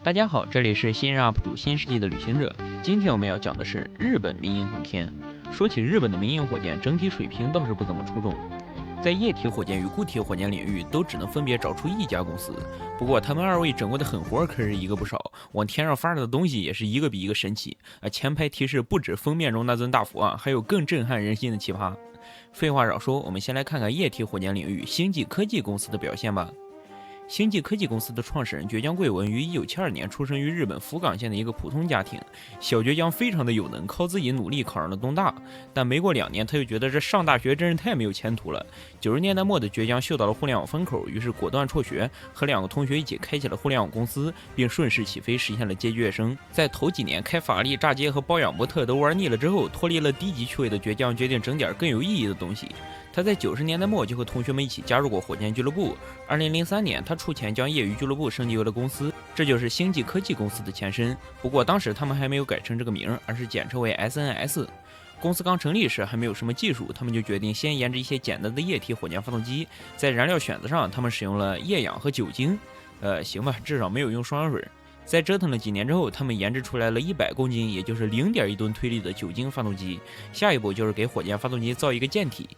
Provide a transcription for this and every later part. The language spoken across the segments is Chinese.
大家好，這裡是新人 UP 主新世紀的旅行者。今天我们要講的是日本民營航天。說起日本的民營火箭，整體水平倒是不怎麼出眾，在液體火箭與固體火箭領域都只能分別找出一家公司。不過他們二位整過的狠活可是一個不少，往天上發射的東西也是一個比一個神奇。前排提示不止封面中那尊大佛還有更震撼人心的奇葩。廢話少說，我們先來看看液體火箭領域星際科技公司的表現吧。星際科技公司的創始人堀江貴文於1972年出生於日本福岡縣的一個普通家庭。小堀江非常的有能，靠自己努力考上了東大，但沒過2年他就覺得這上大學真是太沒有前途了。90年代末的堀江嗅到了互聯網風口，於是果斷輟學，和2個同學一起開啟了互聯網公司，並順勢起飛，實現了階級躍升。在頭幾年開法拉利、炸街和包養模特都玩膩了之後，脫離了低級趣味的堀江決定整點更有意義的東西。他在90年代末就和同學們一起加入過火箭俱樂部。2003年，他出錢將業餘俱樂部升級為了公司，這就是星際科技公司的前身。不過當時他們還沒有改成這個名，而是簡稱為 SNS。公司剛成立時還沒有什麼技術，他們就決定先研制一些簡單的液體火箭發動機。在燃料選擇上，他們使用了液氧和酒精。行吧，至少沒有用双氧水。在折騰了幾年之後，他們研制出來了100公斤，也就是0.1噸推力的酒精發動機。下一步就是給火箭發動機造一個艦體。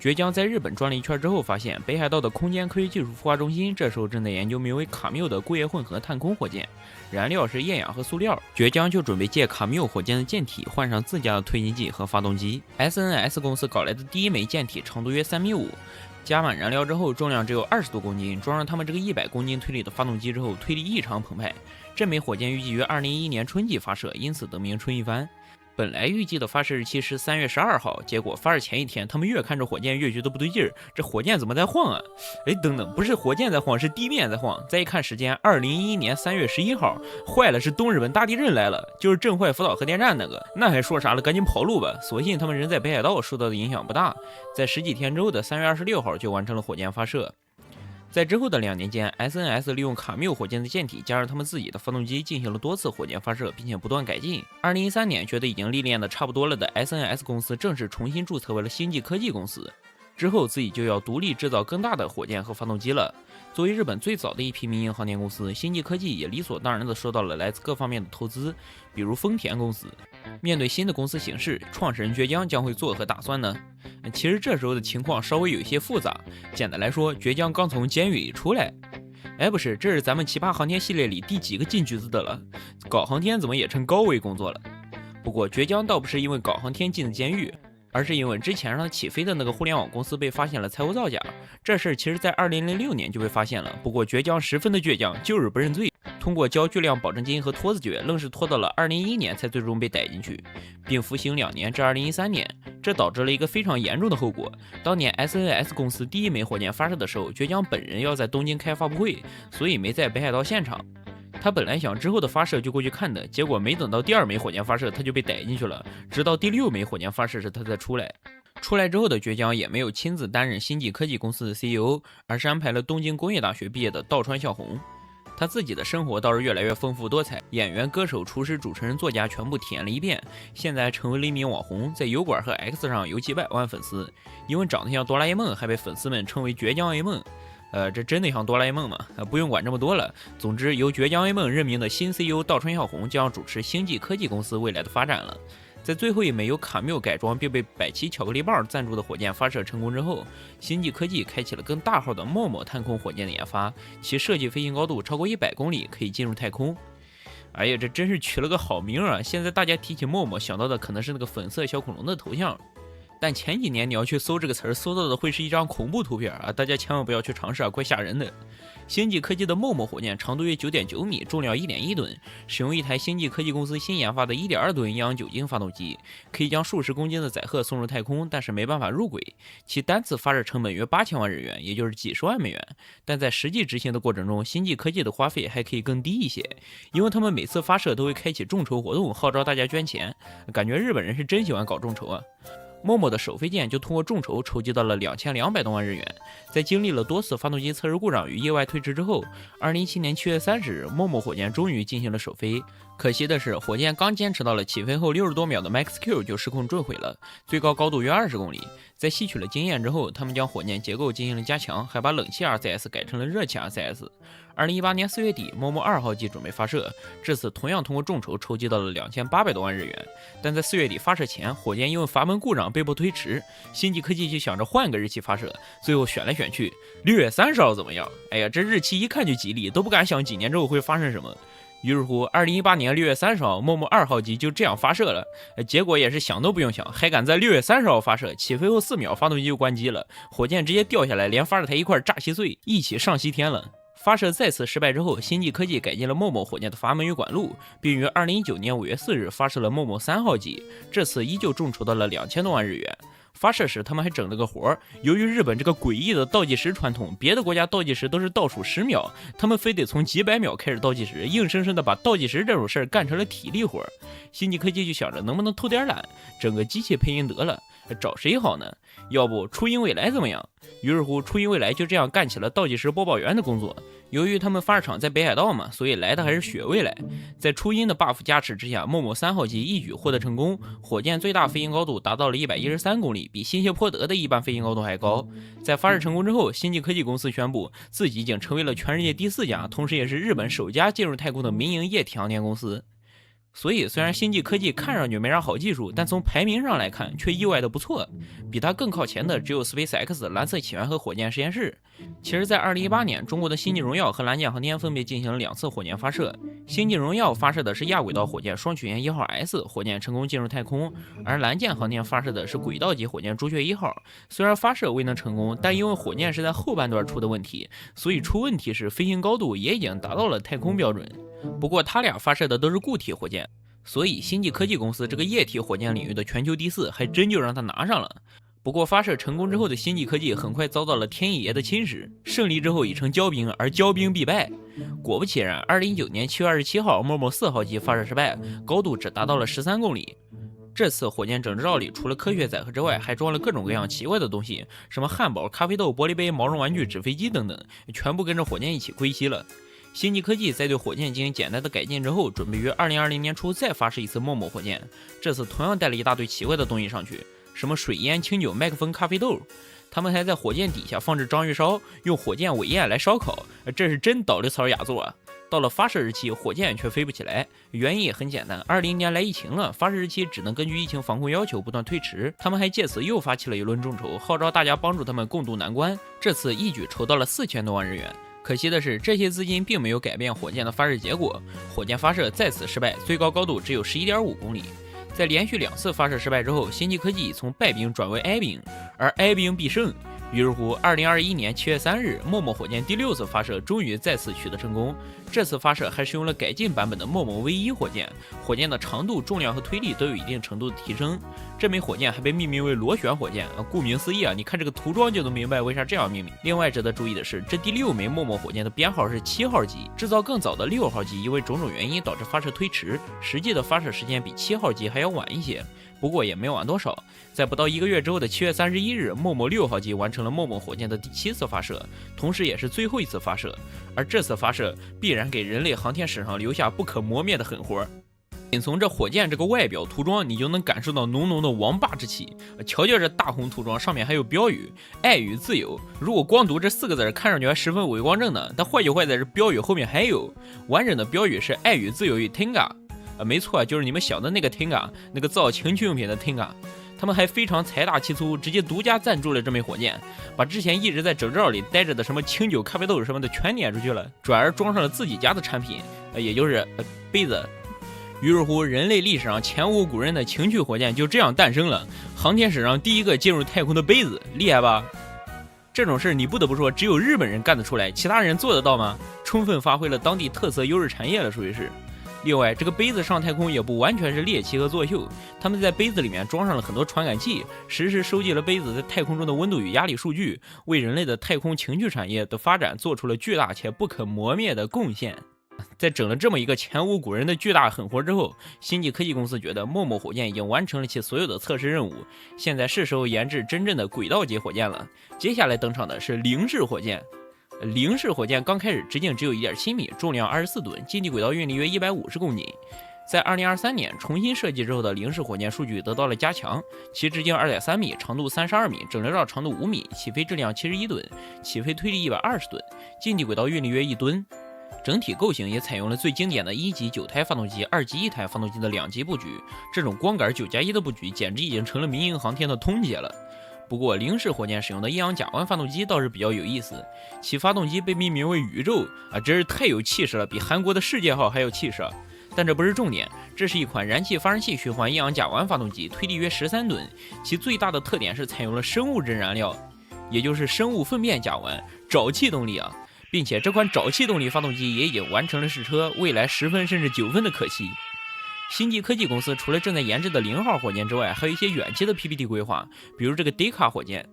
堀江在日本轉了一圈之後，發現北海道的空間科學技術孵化中心這時候正在研究名為卡繆的固液混合探空火箭，燃料是液氧和塑料。堀江就準備借卡繆火箭的艦體換上自家的推進劑和發動機。SNS 公司搞來的第一枚艦體長度約3.5米，加滿燃料之後重量只有20多公斤，裝上他們這個100公斤推力的發動機之後，推力異常澎湃。這枚火箭預計於2011年春季發射，因此得名春一番。本來預計的發射日期是3月12號，結果發射前一天，他們越看着火箭越覺得不對勁兒，這火箭怎麼在晃啊？等等，不是火箭在晃，是地面在晃。再一看時間，2011年3月11號，壞了，是東日本大地震來了，就是震壞福島核電站那個。那還說啥了？趕緊跑路吧！所幸他們人在北海道，受到的影響不大。在十幾天之後的3月26號就完成了火箭發射。在之後的2年間 ，SNS 利用卡繆火箭的艦體加上他們自己的發動機進行了多次火箭發射，並且不斷改進。2013年，覺得已經歷練的差不多了的 SNS 公司正式重新注冊為了星際科技公司。之後自己就要獨立制造更大的火箭和發動機了。作為日本最早的一批民營航天公司，星際科技也理所當然地收到了來自各方面的投資，比如豐田公司。面對新的公司形式，創始人堀江將會作何打算呢？其實這時候的情況稍微有一些複雜。簡單來說，堀江剛從監獄裡出來。不是，這是咱們奇葩航天系列裡第幾個進局子的了？搞航天怎麼也成高危工作了？不過堀江倒不是因為搞航天進的監獄，而是因為之前讓他起飛的那個互聯網公司被發現了財務造假。這事其實在2006年就被發現了，不過堀江十分的倔強，就是不認罪。通過交巨量保證金和拖字訣，愣是拖到了2011年才最終被逮進去，並服刑2年至2013年。這導致了一個非常嚴重的後果。當年 SNS 公司第一枚火箭發射的時候，堀江本人要在東京開發布會，所以沒在北海道現場。他本來想之後的發射就過去看的，結果沒等到第2枚火箭發射，他就被逮進去了。直到第6枚火箭發射時，他才出來。出來之後的堀江也沒有親自擔任星際科技公司的 CEO， 而是安排了東京工業大學畢業的道川孝宏。他自己的生活倒是越來越豐富多彩，演員、歌手、廚師、主持人、作家全部體驗了一遍。現在成為了一名網紅，在油管和 X 上有幾百萬粉絲。因為長得像哆啦 A 夢，還被粉絲們稱為堀江 A 夢。這真的像哆啦 A 夢嗎？不用管這麼多了。總之，由堀江 A 夢任命的新 CEO 道川孝宏將主持星際科技公司未来的發展了。在最後一枚由卡繆改装並被百奇巧克力棒贊助的火箭發射成功之後，星際科技開啟了更大號的MOMO探空火箭的研發，其設計飛行高度超過100公里，可以進入太空。哎呀，這真是取了個好名啊！現在大家提起MOMO想到的可能是那個粉色小恐龍的頭像，但前幾年你要去搜這個詞兒，搜到的會是一張恐怖圖片啊！大家千萬不要去嘗試啊，怪嚇人的。星際科技的MOMO火箭長度約9.9米，重量1.1噸，使用一台星際科技公司新研發的1.2噸液氧酒精發動機，可以將數十公斤的載荷送入太空，但是沒辦法入軌。其單次發射成本約8000萬日元，也就是幾十萬美元。但在實際執行的過程中，星際科技的花費還可以更低一些，因為他們每次發射都會開啟眾籌活動，號召大家捐錢。感覺日本人是真喜歡搞眾籌啊。MOMO 的首飛箭就通過眾籌籌集到了2200多萬日元。在經歷了多次發動機測試故障與意外推遲之後，2017年7月30日，MOMO 火箭終於進行了首飛。可惜的是，火箭剛堅持到了起飛後60多秒的 Max Q 就失控墜毀了，最高高度約20公里。在吸取了經驗之後，他們將火箭結構進行了加強，還把冷氣 RCS 改成了熱气 RCS。2018年4月底，陌陌2號機準備發射，這次同樣通過眾籌籌集到了2800多萬日元。但在4月底發射前，火箭因為閥門故障被迫推遲，星際科技就想着換個日期發射，最後選來選去，6月30號怎麼樣？哎呀，這日期一看就吉利，都不敢想幾年之後會發生什麼。於是乎，2018年6月30號，陌陌2號機就這樣發射了。結果也是想都不用想，還敢在6月30號發射，起飛後4秒，發動機就關機了，火箭直接掉下來，連發射台一塊炸稀碎，一起上西天了。發射再次失敗之後，星際科技改進了陌陌火箭的阀門與管路，並於2019年5月4日發射了陌陌3號機，這次依舊眾籌到了2000多萬日元。發射時他們還整了個活兒，由於日本這個詭異的倒計時傳統，別的國家倒計時都是倒數10秒，他們非得從幾百秒開始倒計時，硬生生的把倒計時這種事兒幹成了體力活。星際科技就想着能不能偷點懶，整個機器配音得了，找誰好呢？要不初音未来怎麼樣？於是乎，初音未来就这樣幹起了倒計時播報員的工作。由于他們發射場在北海道嘛，所以來的還是雪未來。在初音的 buff 加持之下，陌陌3號機一舉獲得成功，火箭最大飛行高度達到了113公里，比新謝潑德的一般飛行高度還高。在發射成功之後，星際科技公司宣布自己已經成為了全世界第4家，同時也是日本首家進入太空的民營液體航天公司。所以雖然星際科技看上去沒啥好技術，但從排名上來看卻意外的不錯。比它更靠前的只有 SpaceX 藍色起源和火箭實驗室。其實在2018年，中國的星際榮耀和藍箭航天分別進行了2次火箭發射。星際榮耀發射的是亞軌道火箭雙曲線1號 S， 火箭成功進入太空，而藍箭航天發射的是軌道級火箭朱雀1號。雖然發射未能成功，但因為火箭是在後半段出的問題，所以出問題時飛行高度也已經達到了太空標準。不過他倆發射的都是固體火箭，所以星際科技公司這個液體火箭領域的全球第4還真就讓他拿上了。不過發射成功之後的星際科技很快遭到了天乙爺的侵蝕，勝利之後已成驕兵，而驕兵必敗。果不其然，2019年7月27號，陌陌4號機發射失敗，高度只達到了13公里。這次火箭整隻罩裡除了科學載荷之外，還裝了各種各樣奇怪的東西，什麼漢堡、咖啡豆、玻璃杯、毛絨玩具、紙飛機等等，全部跟着火箭一起歸西了。星際科技在對火箭進行簡單的改進之後，準備於2020年初再發射一次陌陌火箭，這次同樣帶了一大堆奇怪的東西上去，什麼水煙、清酒、麥克風、咖啡豆，他們還在火箭底下放置章魚燒，用火箭尾焰來燒烤，這是真倒的槽雅座啊！到了發射日期，火箭卻飛不起來，原因也很簡單，20年來疫情了，發射日期只能根據疫情防控要求不斷推遲。他們還借此又發起了一輪眾籌，號召大家幫助他們共度難關，這次一舉籌到了4000多萬日元。可惜的是，這些資金並沒有改變火箭的發射結果，火箭發射再次失敗，最高高度只有11.5公里。在連續2次發射失敗之後，星際科技從敗兵轉為哀兵，而哀兵必勝。於是乎，2021年7月3日，陌陌火箭第6次發射終於再次取得成功。這次發射還是用了改進版本的陌陌 V1 火箭，火箭的長度、重量和推力都有一定程度的提升。這枚火箭還被命名為螺旋火箭，顧名思義啊，你看這個塗裝就能明白為啥這樣命名。另外值得注意的是，這第6枚陌陌火箭的編號是7號機，制造更早的6號機因為種種原因導致發射推遲，實際的發射時間比7號機還要晚一些。不過也沒晚多少，在不到1個月之後的7月31日，陌陌6號機完成了陌陌火箭的第7次發射，同時也是最後一次發射。而這次發射必然給人類航天史上留下不可磨滅的狠活。僅從這火箭這個外表塗裝，你就能感受到濃濃的王霸之氣。瞧瞧這大紅塗裝，上面還有標語“愛與自由”。如果光讀這4個字，看上去還十分偉光正呢。但壞就壞在這標語後面還有完整的標語是“愛與自由與 Tenga”。沒錯，就是你們想的那個 Tenga， 那個造情趣用品的 Tenga。他們還非常財大氣粗，直接獨家贊助了這枚火箭，把之前一直在整罩裡待着的什麼清酒、咖啡豆什麼的全撵出去了，轉而裝上了自己家的產品，也就是杯子。於是乎，人類歷史上前無古人的情趣火箭就這樣誕生了，航天史上第一個進入太空的杯子，厲害吧？這種事你不得不說，只有日本人幹得出來，其他人做得到嗎？充分發揮了當地特色優勢產業了，屬於是。另外，這個杯子上太空也不完全是獵奇和作秀，他們在杯子裡面裝上了很多傳感器，實時收集了杯子在太空中的溫度與壓力數據，為人類的太空情趣產業的發展做出了巨大且不可磨滅的貢獻。在整了這麼一個前無古人的巨大狠活之後，星際科技公司覺得陌陌火箭已經完成了其所有的測試任務，現在是時候研制真正的軌道級火箭了。接下來登場的是零式火箭。零式火箭剛開始直徑只有1.7米，重量24噸，近地軌道運力約150公斤。在2023年重新設計之後的零式火箭數據得到了加強，其直徑2.3米，長度32米，整流罩長度5米，起飛質量71噸，起飛推力120噸，近地軌道運力約1噸。整體構型也採用了最經典的1級9胎發動機、2級1胎發動機的2級布局，這種光桿9+1的布局簡直已經成了民營航天的通解了。不過零式火箭使用的液氧甲烷發動機倒是比較有意思，其發動機被命名為宇宙啊，真是太有氣勢了，比韓國的世界號還有氣勢。但這不是重點，這是一款燃气發生器循環液氧甲烷發動機，推力約13噸，其最大的特點是採用了生物质燃料，也就是生物糞便甲烷，沼氣動力啊，並且這款沼氣動力發動機也已經完成了試車，未來10分甚至9分的可期。星際科技公司除了正在研制的0號火箭之外，還有一些遠期的 PPT 規劃，比如這個 DECA 火箭。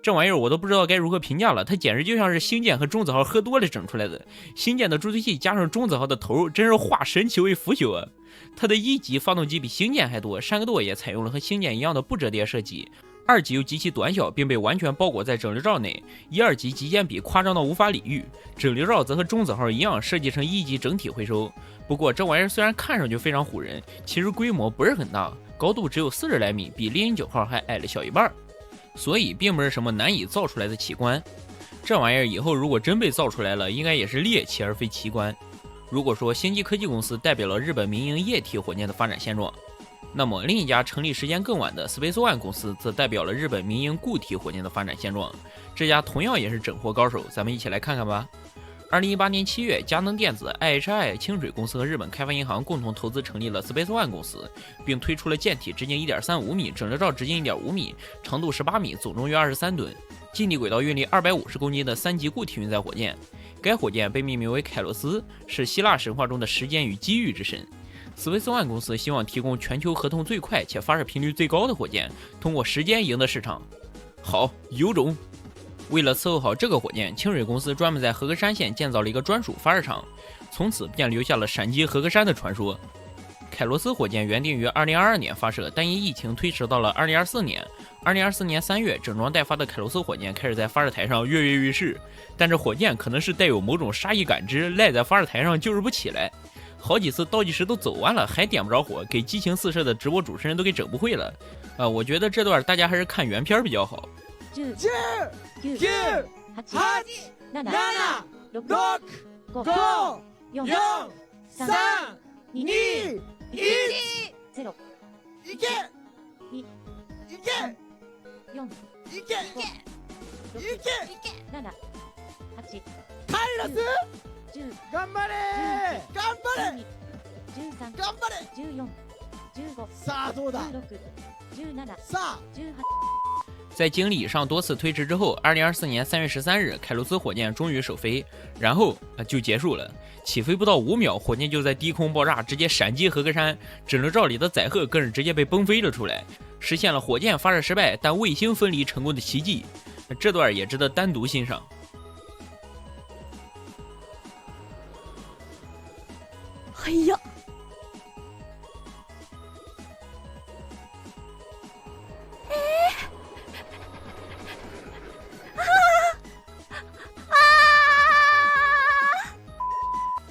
這玩意兒我都不知道該如何評價了，它簡直就像是星艦和中子號喝多了整出來的。星艦的助推器加上中子號的頭，真是化神奇為腐朽啊！它的1級發動機比星艦還多，扇格垛也採用了和星艦一樣的不折疊設計。2級又極其短小，並被完全包裹在整流罩內，1、2級极简比誇張到無法理喻。整流罩則和中子號一樣設計成1級整體回收。不過這玩意兒虽然看上去非常唬人，其實規模不是很大，高度只有40來米，比猎鷹9號還矮了小一半。所以並不是什麼難以造出來的奇觀，這玩意兒以後如果真被造出來了，應該也是獵奇而非奇觀。如果說星際科技公司代表了日本民營液体火箭的發展现狀，那麼另一家成立時間更晚的 SpaceOne 公司則代表了日本民營固體火箭的發展现狀。這家同樣也是整活高手，咱們一起來看看吧。2018年7月，佳能電子、IHI、清水公司和日本開發銀行共同投資成立了 SpaceOne 公司，並推出了艦體直徑1.35米，整流罩直徑1.5米，長度18米，總重約23噸，近地軌道運力250公斤的3級固體運載火箭。該火箭被命名為凱洛斯，是希臘神話中的時間與機遇之神。SpaceOne 公司希望提供全球合同最快且發射頻率最高的火箭，通過時間贏得市場。好，有種。為了伺候好這個火箭，清水公司專門在和歌山縣建造了一個專屬發射場，從此便留下了閃擊和歌山的傳說。凱羅斯火箭原定於2022年發射，但因疫情推遲到了2024年。2024年3月，整裝待發的凱羅斯火箭開始在發射台上躍躍欲試，但這火箭可能是帶有某種殺意感知，賴在發射台上就是不起來。好幾次倒計時都走完了，還點不着火，給激情四射的直播主持人都給整不會了。我覺得這段大家還是看原片比較好。10、9、8、7、6、5、4、3、2、1、0。いけ！いけ！4、いけ！いけ！7、8、カイロス！頑張れ！頑張れ！13、頑張れ！14、15、さあどうだ？16、17、さあ18。在經歷以上多次推遲之後，2024年3月13日，凱羅斯火箭終於首飛，然後就結束了。起飛不到5秒，火箭就在低空爆炸，直接閃擊和歌山，整流罩裡的載荷更是直接被崩飛了出來，實現了火箭發射失敗但衛星分離成功的奇蹟。這段也值得單獨欣賞。哎呀！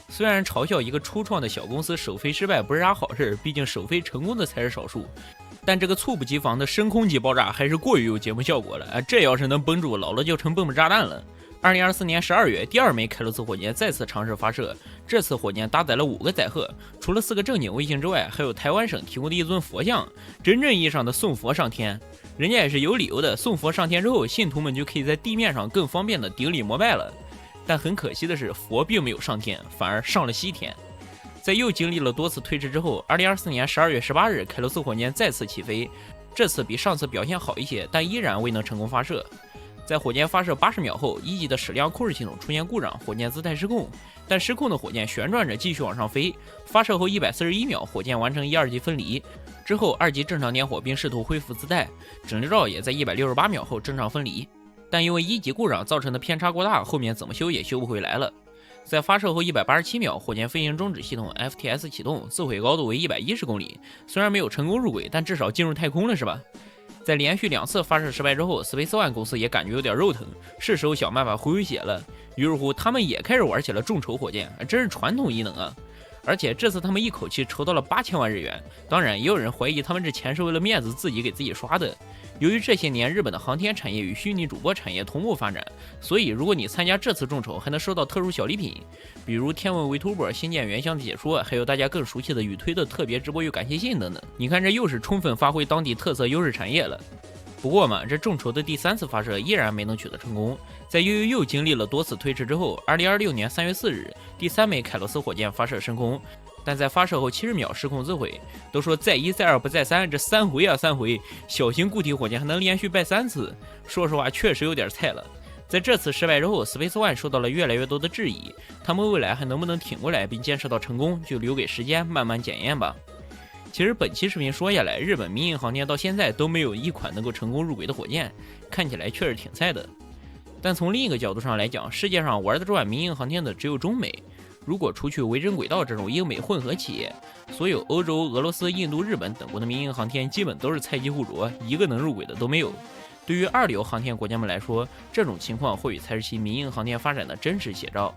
虽然嘲笑一個初創的小公司首飛失敗不是啥好事，畢竟首飛成功的才是少數，但這個猝不及防的升空級爆炸還是過於有節目效果了。這要是能繃住，老了就成蹦蹦炸彈了。2024年12月，第2枚凱羅斯火箭再次嘗試發射，這次火箭搭載了5個載荷，除了4個正經衛星之外，還有台灣省提供的一尊佛像，真正意義上的送佛上天。人家也是有理由的，送佛上天之後，信徒們就可以在地面上更方便的頂禮膜拜了。但很可惜的是，佛並沒有上天，反而上了西天。在又經歷了多次推遲之後，2024年12月18日，凱羅斯火箭再次起飛，這次比上次表現好一些，但依然未能成功發射。在火箭發射80秒後，1級的矢量控制系統出現故障，火箭姿態失控，但失控的火箭旋轉着繼續往上飛。發射後141秒，火箭完成1、2級分離，之後2級正常點火並試圖恢復姿態，整流罩也在168秒後正常分離。但因為1級故障造成的偏差過大，後面怎麼修也修不回來了。在發射後187秒，火箭飛行終止系統 FTS 啟動，自毀高度為110公里。雖然沒有成功入軌，但至少進入太空了，是吧？在連續2次發射失敗之後 ，SpaceOne 公司也感覺有點肉疼，是時候想辦法回血了。於是乎，他們也開始玩起了眾籌火箭，真是傳統異能啊！而且這次他們一口氣籌到了8000萬日元。當然，也有人懷疑他們這錢是為了面子自己給自己刷的。由于這些年日本的航天產業與虛擬主播產業同步發展，所以如果你參加這次眾籌，還能收到特殊小禮品，比如天文 VTuber 星艦原像的解說，還有大家更熟悉的宇推的特別直播與感謝信等等。你看，這又是充分發揮當地特色優勢產業了。不過嘛，這眾籌的第3次發射依然沒能取得成功。在又經歷了多次推遲之後，2026年3月4日，第3枚凱洛斯火箭發射升空，但在發射後70秒失控自毀。都說再1再2不再3，這3回啊3回，小型固體火箭還能連續敗3次，說實話確實有點菜了。在這次失敗之後 ，Space One 受到了越來越多的質疑，他們未來還能不能挺過來並建設到成功，就留給時間慢慢檢驗吧。其實本期視頻說下來，日本民營航天到現在都沒有一款能夠成功入軌的火箭，看起來確實挺菜的。但從另一個角度上來講，世界上玩得轉民營航天的只有中美。如果除去維珍軌道這種英美混合企業，所有歐洲、俄羅斯、印度、日本等國的民營航天基本都是菜雞互啄，一個能入軌的都沒有。對於二流航天國家們來說，這種情況或許才是其民營航天發展的真實寫照。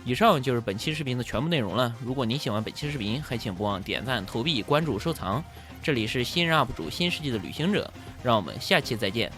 以上就是本期視頻的全部內容了。如果你喜歡本期視頻，還請不忘點讚、投幣、關注、收藏。這裡是新人 UP 主新世紀的旅行者，讓我們下期再見。